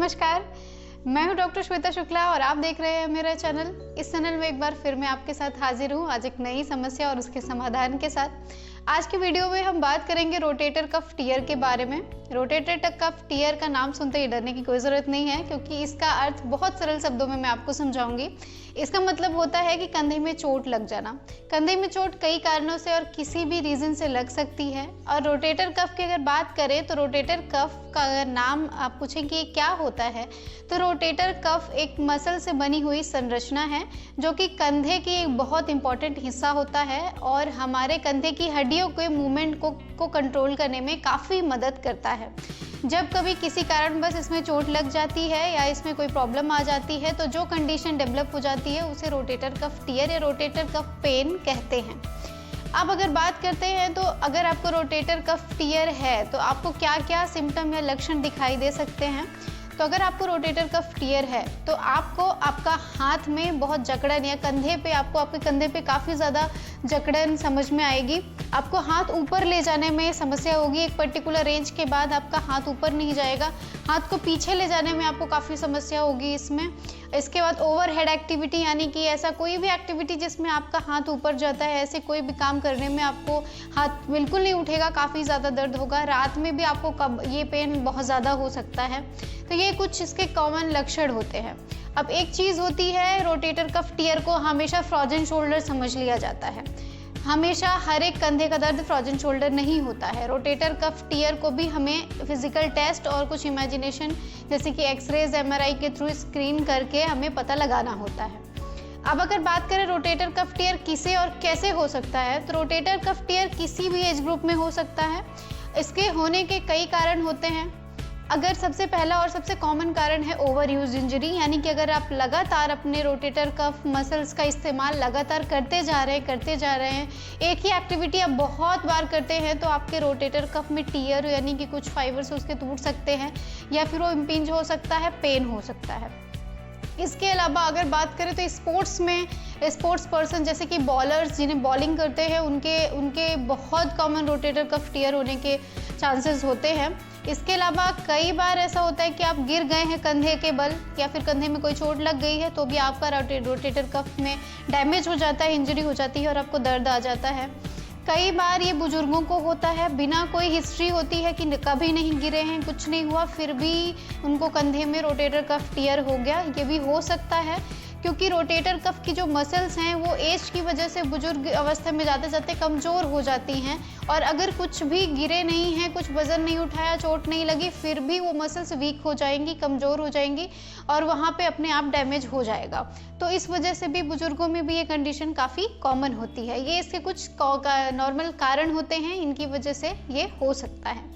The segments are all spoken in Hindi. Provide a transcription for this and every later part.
नमस्कार, मैं हूं डॉक्टर श्वेता शुक्ला और आप देख रहे हैं मेरा चैनल। इस चैनल में एक बार फिर मैं आपके साथ हाजिर हूं, आज एक नई समस्या और उसके समाधान के साथ। आज की वीडियो में हम बात करेंगे रोटेटर कफ टियर के बारे में। रोटेटर कफ टियर का नाम सुनते ही डरने की कोई ज़रूरत नहीं है, क्योंकि इसका अर्थ बहुत सरल शब्दों में मैं आपको समझाऊंगी। इसका मतलब होता है कि कंधे में चोट लग जाना। कंधे में चोट कई कारणों से और किसी भी रीज़न से लग सकती है। और रोटेटर कफ की अगर बात करें तो रोटेटर कफ का अगर नाम आप पूछें कि क्या होता है, तो रोटेटर कफ एक मसल से बनी हुई संरचना है जो कि कंधे की एक बहुत इंपॉर्टेंट हिस्सा होता है और हमारे कंधे की हड्डियों के मूवमेंट को कंट्रोल करने में काफ़ी मदद करता है। जब कभी किसी कारणवश इसमें चोट लग जाती है या इसमें कोई प्रॉब्लम आ जाती है, तो जो कंडीशन डेवलप हो जाती है उसे रोटेटर कफ टियर या रोटेटर कफ पेन कहते हैं। अब अगर बात करते हैं तो अगर आपको रोटेटर कफ टियर है तो आपको क्या क्या सिम्टम या लक्षण दिखाई दे सकते हैं। तो अगर आपको रोटेटर कफ टियर है तो आपको आपका हाथ में बहुत जकड़न या कंधे पे आपके कंधे पे काफ़ी ज़्यादा जकड़न समझ में आएगी। आपको हाथ ऊपर ले जाने में समस्या होगी। एक पर्टिकुलर रेंज के बाद आपका हाथ ऊपर नहीं जाएगा। हाथ को पीछे ले जाने में आपको काफ़ी समस्या होगी इसमें। इसके बाद ओवरहेड एक्टिविटी, यानी कि ऐसा कोई भी एक्टिविटी जिसमें आपका हाथ ऊपर जाता है, ऐसे कोई भी काम करने में आपको हाथ बिल्कुल नहीं उठेगा, काफ़ी ज़्यादा दर्द होगा। रात में भी आपको ये पेन बहुत ज़्यादा हो सकता है। तो ये कुछ इसके कॉमन लक्षण होते हैं। अब एक चीज़ होती है, रोटेटर कफ टियर को हमेशा फ्रोजन शोल्डर समझ लिया जाता है। हमेशा हर एक कंधे का दर्द फ्रोजन शोल्डर नहीं होता है। रोटेटर कफ टियर को भी हमें फिजिकल टेस्ट और कुछ इमेजिनेशन जैसे कि एक्सरेज एमआरआई के थ्रू स्क्रीन करके हमें पता लगाना होता है। अब अगर बात करें रोटेटर कफ टियर किसे और कैसे हो सकता है, तो रोटेटर कफ टियर किसी भी एज ग्रुप में हो सकता है। इसके होने के कई कारण होते हैं। अगर सबसे पहला और सबसे कॉमन कारण है ओवर यूज इंजरी, यानी कि अगर आप लगातार अपने रोटेटर कफ मसल्स का इस्तेमाल लगातार करते जा रहे हैं, एक ही एक्टिविटी आप बहुत बार करते हैं, तो आपके रोटेटर कफ में टियर यानी कि कुछ फाइबर्स उसके टूट सकते हैं या फिर वो इम्पिंज हो सकता है, पेन हो सकता है। इसके अलावा अगर बात करें तो स्पोर्ट्स पर्सन जैसे कि बॉलर्स जिन्हें बॉलिंग करते हैं उनके बहुत कॉमन रोटेटर कफ टियर होने के चांसेस होते हैं। इसके अलावा कई बार ऐसा होता है कि आप गिर गए हैं कंधे के बल या फिर कंधे में कोई चोट लग गई है, तो भी आपका रोटेटर कफ में डैमेज हो जाता है, इंजरी हो जाती है और आपको दर्द आ जाता है। कई बार ये बुजुर्गों को होता है, बिना कोई हिस्ट्री होती है कि कभी नहीं गिरे हैं, कुछ नहीं हुआ, फिर भी उनको कंधे में रोटेटर कफ टियर हो गया। ये भी हो सकता है क्योंकि रोटेटर कफ की जो मसल्स हैं वो एज की वजह से बुजुर्ग अवस्था में जाते जाते कमज़ोर हो जाती हैं, और अगर कुछ भी गिरे नहीं हैं, कुछ वज़न नहीं उठाया, चोट नहीं लगी, फिर भी वो मसल्स वीक हो जाएंगी, कमज़ोर हो जाएंगी और वहाँ पे अपने आप डैमेज हो जाएगा। तो इस वजह से भी बुजुर्गों में भी ये कंडीशन काफ़ी कॉमन होती है। ये इसके कुछ नॉर्मल कारण होते हैं, इनकी वजह से ये हो सकता है।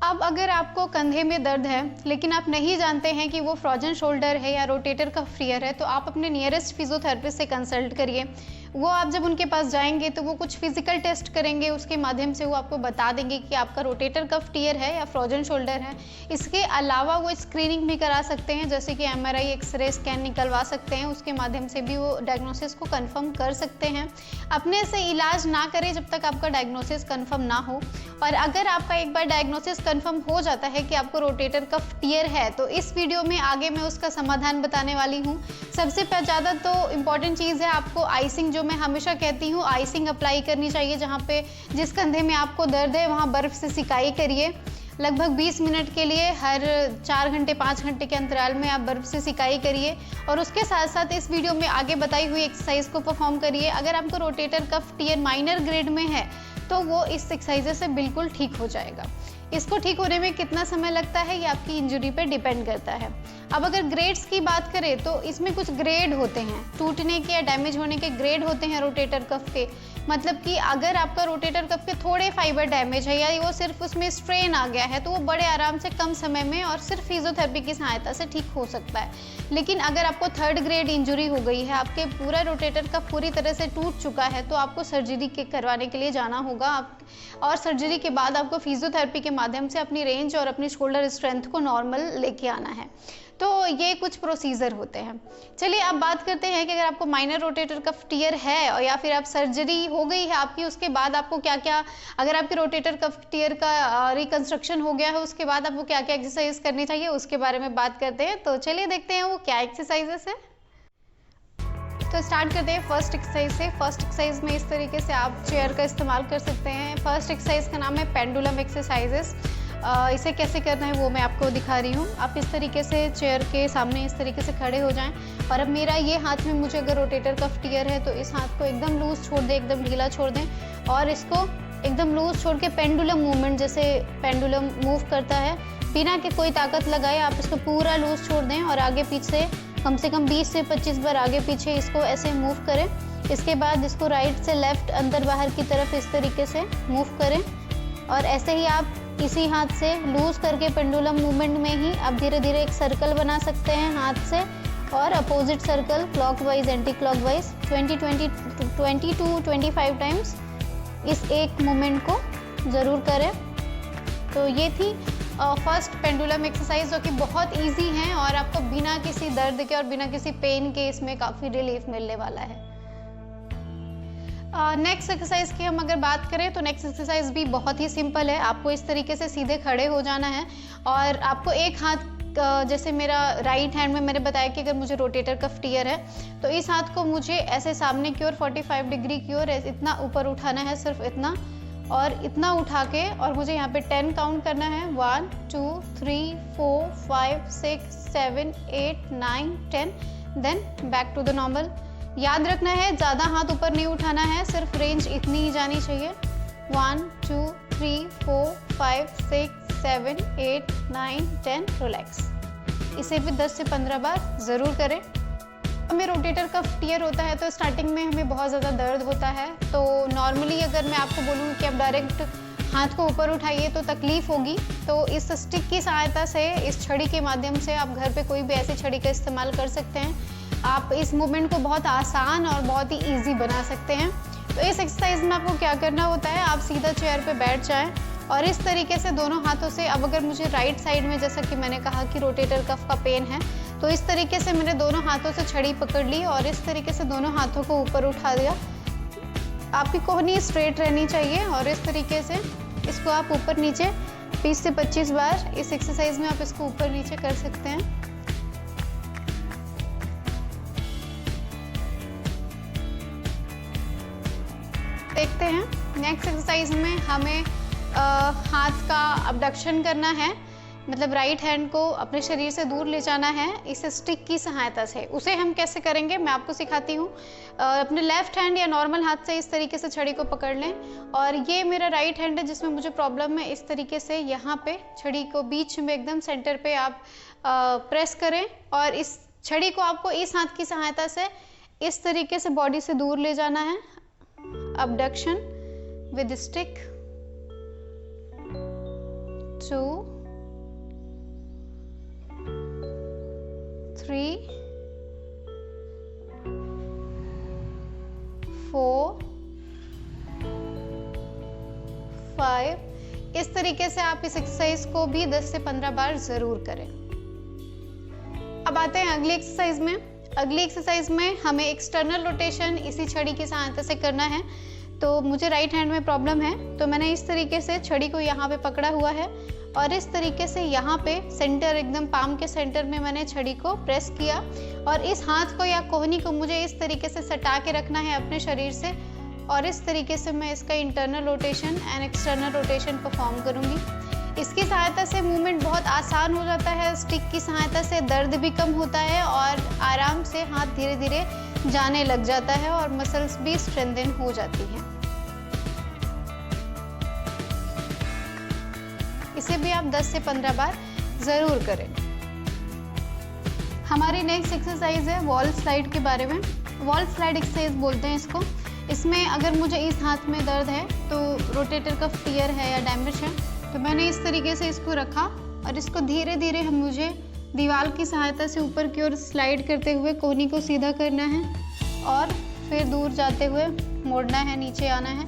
अब अगर आपको कंधे में दर्द है लेकिन आप नहीं जानते हैं कि वो फ्रोजन शोल्डर है या रोटेटर कफ टियर है, तो आप अपने नियरेस्ट फिजियोथेरेपिस्ट से कंसल्ट करिए। वो आप जब उनके पास जाएंगे तो वो कुछ फिजिकल टेस्ट करेंगे, उसके माध्यम से वो आपको बता देंगे कि आपका रोटेटर कफ टियर है या फ्रोजन शोल्डर है। इसके अलावा वो स्क्रीनिंग भी करा सकते हैं, जैसे कि एमआरआई, एक्सरे, स्कैन निकलवा सकते हैं, उसके माध्यम से भी वो डायग्नोसिस को कंफर्म कर सकते हैं। अपने से इलाज ना करें जब तक आपका डायग्नोसिस कंफर्म ना हो। और अगर आपका एक बार डायग्नोसिस कंफर्म हो जाता है कि आपको रोटेटर कफ टियर है, तो इस वीडियो में आगे मैं उसका समाधान बताने वाली हूँ। सबसे ज़्यादा तो इम्पॉर्टेंट चीज़ है आपको आइसिंग, जो मैं हमेशा कहती हूँ आइसिंग अप्लाई करनी चाहिए। जहाँ पे जिस कंधे में आपको दर्द है वहाँ बर्फ़ से सिकाई करिए। लगभग 20 मिनट के लिए हर 4 घंटे 5 घंटे के अंतराल में आप बर्फ़ से सिकाई करिए और उसके साथ साथ इस वीडियो में आगे बताई हुई एक्सरसाइज को परफॉर्म करिए। अगर आपको rotator cuff tear minor grade में है तो वो इस एक्सरसाइज से बिल्कुल ठीक हो जाएगा। इसको ठीक होने में कितना समय लगता है ये आपकी इंजरी पे डिपेंड करता है। अब अगर ग्रेड्स की बात करें तो इसमें कुछ ग्रेड होते हैं, टूटने के या डैमेज होने के ग्रेड होते हैं रोटेटर कफ के। मतलब कि अगर आपका रोटेटर कफ के थोड़े फाइबर डैमेज है या वो सिर्फ उसमें स्ट्रेन आ गया है, तो वो बड़े आराम से कम समय में और सिर्फ फिजियोथेरेपी की सहायता से ठीक हो सकता है। लेकिन अगर आपको 3rd ग्रेड इंजरी हो गई है, आपके पूरा रोटेटर कफ पूरी तरह से टूट चुका है, तो आपको सर्जरी करवाने के लिए जाना होगा। और सर्जरी के बाद आपको फिजियोथेरेपी के माध्यम से अपनी रेंज और अपनी शोल्डर स्ट्रेंथ को नॉर्मल लेके आना है। तो ये कुछ प्रोसीजर होते हैं। चलिए अब बात करते हैं कि अगर आपको माइनर रोटेटर कफ टियर है और या फिर आप सर्जरी हो गई है आपकी, उसके बाद आपको क्या क्या, अगर आपके रोटेटर कफ टियर का रिकंस्ट्रक्शन हो गया है उसके बाद आपको क्या क्या एक्सरसाइज करनी चाहिए उसके बारे में बात करते हैं। तो चलिए देखते हैं वो क्या एक्सरसाइजेस है। तो स्टार्ट करते हैं फर्स्ट एक्सरसाइज से। फर्स्ट एक्सरसाइज में इस तरीके से आप चेयर का इस्तेमाल कर सकते हैं। फर्स्ट एक्सरसाइज का नाम है पेंडुलम एक्सरसाइजेस। इसे कैसे करना है वो मैं आपको दिखा रही हूँ। आप इस तरीके से चेयर के सामने इस तरीके से खड़े हो जाएं और अब मेरा ये हाथ में मुझे अगर रोटेटर कफ टियर है तो इस हाथ को एकदम लूज छोड़ दें, एकदम ढीला छोड़ दें और इसको एकदम लूज छोड़ के पेंडुलम मूवमेंट, जैसे पेंडुलम मूव करता है बिना कि कोई ताकत लगाए आप इसको पूरा लूज छोड़ दें और आगे पीछे कम से कम 20 से 25 बार आगे पीछे इसको ऐसे मूव करें। इसके बाद इसको राइट से लेफ्ट, अंदर बाहर की तरफ इस तरीके से मूव करें और ऐसे ही आप इसी हाथ से लूज करके पेंडुलम मूवमेंट में ही आप धीरे धीरे एक सर्कल बना सकते हैं हाथ से और opposite circle clockwise anti clockwise 20 to 25 times इस एक मूवमेंट को ज़रूर करें। तो ये थी फर्स्ट पेंडुलम एक्सरसाइज जो कि बहुत इजी है और आपको बिना किसी दर्द के और बिना किसी पेन के इसमें काफ़ी रिलीफ मिलने वाला है। नेक्स्ट एक्सरसाइज की हम अगर बात करें तो नेक्स्ट एक्सरसाइज भी बहुत ही सिंपल है। आपको इस तरीके से सीधे खड़े हो जाना है और आपको एक हाथ, जैसे मेरा राइट हैंड में मैंने बताया कि अगर मुझे रोटेटर कफ टियर है तो इस हाथ को मुझे ऐसे सामने की ओर 45 डिग्री की ओर इतना ऊपर उठाना है, सिर्फ इतना, और इतना उठा के और मुझे यहाँ पे 10 काउंट करना है। 1 2 3 4 5 6 7 8 9 10, then back to the normal. याद रखना है ज़्यादा हाथ ऊपर नहीं उठाना है, सिर्फ रेंज इतनी ही जानी चाहिए। 1 2 3 4 5 6 7 8 9 10, रिलैक्स। इसे भी 10 से 15 बार ज़रूर करें। हमें रोटेटर कफ टियर होता है तो स्टार्टिंग में हमें बहुत ज़्यादा दर्द होता है। तो नॉर्मली अगर मैं आपको बोलूँ कि आप डायरेक्ट हाथ को ऊपर उठाइए तो तकलीफ़ होगी। तो इस स्टिक की सहायता से, इस छड़ी के माध्यम से आप घर पे कोई भी ऐसी छड़ी का इस्तेमाल कर सकते हैं। आप इस मूवमेंट को बहुत आसान और बहुत ही ईजी बना सकते हैं। तो इस एक्सरसाइज में आपको क्या करना होता है, आप सीधा चेयर पे बैठ जाएं और इस तरीके से दोनों हाथों से, अब अगर मुझे राइट साइड में, जैसा कि मैंने कहा कि रोटेटर कफ का पेन है, तो इस तरीके से मैंने दोनों हाथों से छड़ी पकड़ ली और इस तरीके से दोनों हाथों को ऊपर उठा दिया। आपकी कोहनी स्ट्रेट रहनी चाहिए और इस तरीके से इसको आप ऊपर नीचे 20 से 25 बार इस एक्सरसाइज में आप इसको ऊपर नीचे कर सकते हैं। देखते हैं नेक्स्ट एक्सरसाइज में हमें हाथ का अबडक्शन करना है, मतलब राइट हैंड को अपने शरीर से दूर ले जाना है इस स्टिक की सहायता से। उसे हम कैसे करेंगे मैं आपको सिखाती हूँ। अपने लेफ्ट हैंड या नॉर्मल हाथ से इस तरीके से छड़ी को पकड़ लें और ये मेरा राइट हैंड है जिसमें मुझे प्रॉब्लम है। इस तरीके से यहाँ पे छड़ी को बीच में एकदम सेंटर पे आप प्रेस करें और इस छड़ी को आपको इस हाथ की सहायता से इस तरीके से बॉडी से दूर ले जाना है। abduction with stick 2 3 4 5। इस तरीके से आप इस एक्सरसाइज को भी 10 से 15 बार जरूर करें। अब आते हैं अगली एक्सरसाइज में। अगली एक्सरसाइज में हमें एक्सटर्नल रोटेशन इसी छड़ी की सहायता से करना है। तो मुझे राइट हैंड में प्रॉब्लम है तो मैंने इस तरीके से छड़ी को यहाँ पे पकड़ा हुआ है और इस तरीके से यहाँ पे सेंटर, एकदम पाम के सेंटर में मैंने छड़ी को प्रेस किया और इस हाथ को या कोहनी को मुझे इस तरीके से सटा के रखना है अपने शरीर से और इस तरीके से मैं इसका internal rotation and external rotation perform करूँगी। इसकी सहायता से मूवमेंट बहुत आसान हो जाता है। स्टिक की सहायता से दर्द भी कम होता है और आराम से हाथ धीरे धीरे जाने लग जाता है और मसल्स भी स्ट्रेंथन हो जाती हैं। इसे भी आप 10 से 15 बार ज़रूर करें। हमारी नेक्स्ट एक्सरसाइज है वॉल स्लाइड के बारे में। वॉल स्लाइड एक्सरसाइज बोलते हैं इसको। इसमें अगर मुझे इस हाथ में दर्द है तो रोटेटर कफ टियर है या डैमेज है तो मैंने इस तरीके से इसको रखा और इसको धीरे धीरे मुझे दीवार की सहायता से ऊपर की ओर स्लाइड करते हुए कोहनी को सीधा करना है और फिर दूर जाते हुए मोड़ना है, नीचे आना है,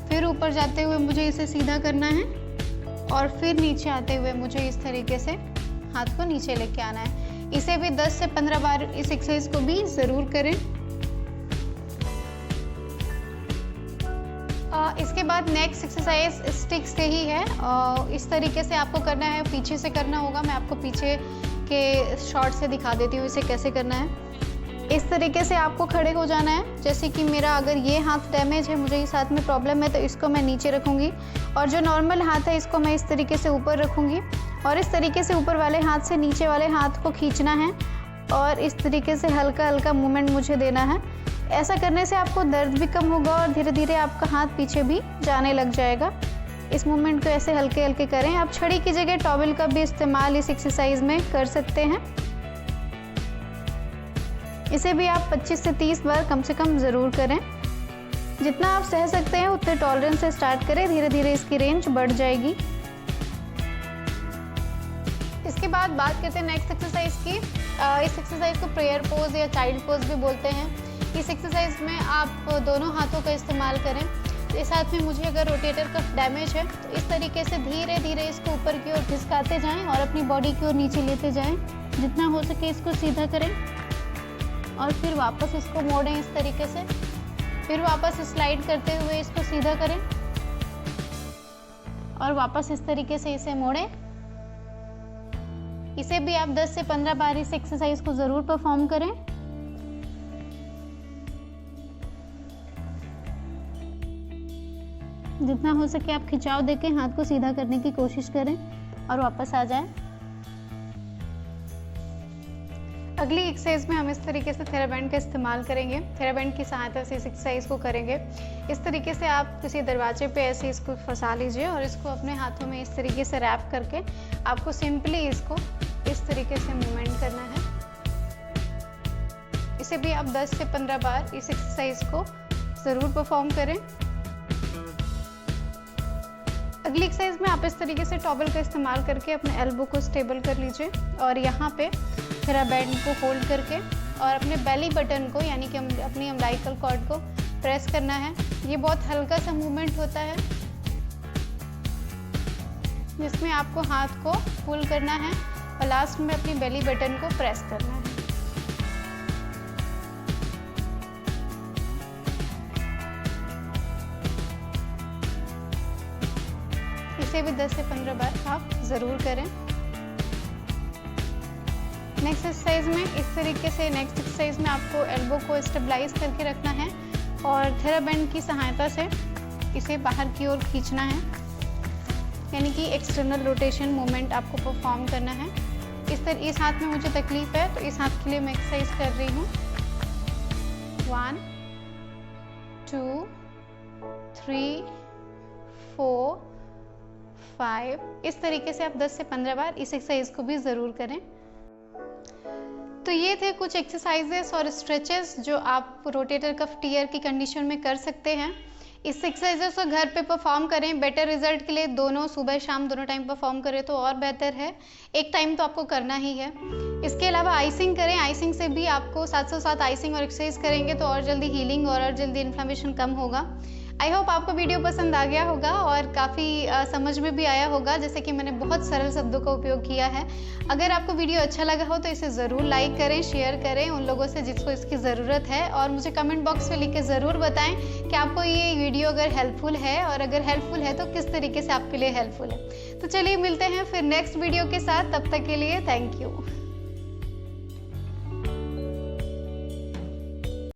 फिर ऊपर जाते हुए मुझे इसे सीधा करना है और फिर नीचे आते हुए मुझे इस तरीके से हाथ को नीचे लेके आना है। इसे भी 10 से 15 बार इस एक्सरसाइज को भी ज़रूर करें। इसके बाद नेक्स्ट एक्सरसाइज स्टिक से ही है। इस तरीके से आपको करना है, पीछे से करना होगा। मैं आपको पीछे के शॉट से दिखा देती हूँ इसे कैसे करना है। इस तरीके से आपको खड़े हो जाना है। जैसे कि मेरा अगर ये हाथ डैमेज है, मुझे इस हाथ में प्रॉब्लम है, तो इसको मैं नीचे रखूँगी और जो नॉर्मल हाथ है इसको मैं इस तरीके से ऊपर रखूँगी और इस तरीके से ऊपर वाले हाथ से नीचे वाले हाथ को खींचना है और इस तरीके से हल्का हल्का मूवमेंट मुझे देना है। ऐसा करने से आपको दर्द भी कम होगा और धीरे धीरे आपका हाथ पीछे भी जाने लग जाएगा। इस मूवमेंट को ऐसे हल्के हल्के करें। आप छड़ी की जगह टॉवल का भी इस्तेमाल इस एक्सरसाइज में कर सकते हैं। इसे भी आप 25 से 30 बार कम से कम ज़रूर करें। जितना आप सह सकते हैं उतने टॉलरेंस से स्टार्ट करें, धीरे धीरे इसकी रेंज बढ़ जाएगी। इसके बाद बात करते हैं नेक्स्ट एक्सरसाइज की। इस एक्सरसाइज को प्रेयर पोज या चाइल्ड पोज भी बोलते हैं। इस एक्सरसाइज में आप दोनों हाथों का इस्तेमाल करें। इस हाथ में मुझे अगर रोटेटर कफ डैमेज है तो इस तरीके से धीरे धीरे इसको ऊपर की ओर खिसकाते जाएं और अपनी बॉडी की ओर नीचे लेते जाएं। जितना हो सके इसको सीधा करें और फिर वापस इसको मोड़ें इस तरीके से। फिर वापस स्लाइड करते हुए इसको सीधा करें और वापस इस तरीके से इसे मोड़ें। इसे भी आप 10 से 15 बार इस एक्सरसाइज को ज़रूर परफॉर्म करें। जितना हो सके आप खिंचाव देके हाथ को सीधा करने की कोशिश करें और वापस आ जाएं। अगली एक्सरसाइज में हम इस तरीके से थेराबैंड का इस्तेमाल करेंगे। थेराबैंड की सहायता से इस एक्सरसाइज को करेंगे। इस तरीके से आप किसी दरवाजे पे ऐसे इसको फंसा लीजिए और इसको अपने हाथों में इस तरीके से रैप करके आपको सिंपली इसको इस तरीके से मूवमेंट करना है। इसे भी आप 10 से 15 बार इस एक्सरसाइज को ज़रूर परफॉर्म करें। अगली एक्सरसाइज में आप इस तरीके से टॉवल का इस्तेमाल करके अपने एल्बो को स्टेबल कर लीजिए और यहाँ पे थेराबैंड को होल्ड करके और अपने बेली बटन को यानी कि अपनी अम्बिलिकल कॉर्ड को प्रेस करना है। ये बहुत हल्का सा मूवमेंट होता है जिसमें आपको हाथ को पुल करना है और लास्ट में अपनी बेली बटन को प्रेस करना है। इसे भी 10 से 15 बार आप ज़रूर करें। नेक्स्ट एक्सरसाइज में इस तरीके से आपको एल्बो को स्टेबलाइज करके रखना है और थेराबैंड की सहायता से इसे बाहर की ओर खींचना है, यानी कि एक्सटर्नल रोटेशन मूवमेंट आपको परफॉर्म करना है। इस हाथ में मुझे तकलीफ है तो इस हाथ के लिए मैं एक्सरसाइज कर रही हूँ। 1 2 3 4 5। इस तरीके से आप 10 से 15 बार इस एक्सरसाइज को भी ज़रूर करें। तो ये थे कुछ एक्सरसाइजेस और स्ट्रेचेस जो आप रोटेटर कफ टियर की कंडीशन में कर सकते हैं। इस एक्सरसाइजेस को घर पे परफॉर्म करें। बेटर रिजल्ट के लिए दोनों सुबह शाम दोनों टाइम परफॉर्म करें तो और बेहतर है। एक टाइम तो आपको करना ही है। इसके अलावा आइसिंग करें। आइसिंग से भी आपको साथ साथ आइसिंग और एक्सरसाइज करेंगे तो और जल्दी हीलिंग और जल्दी इन्फ्लेमेशन कम होगा। आई होप आपको वीडियो पसंद आ गया होगा और काफ़ी समझ में भी आया होगा, जैसे कि मैंने बहुत सरल शब्दों का उपयोग किया है। अगर आपको वीडियो अच्छा लगा हो तो इसे ज़रूर लाइक करें, शेयर करें उन लोगों से जिसको इसकी ज़रूरत है और मुझे कमेंट बॉक्स में लिख के ज़रूर बताएं कि आपको ये वीडियो अगर हेल्पफुल है और अगर हेल्पफुल है तो किस तरीके से आपके लिए हेल्पफुल है। तो चलिए मिलते हैं फिर नेक्स्ट वीडियो के साथ। तब तक के लिए थैंक यू।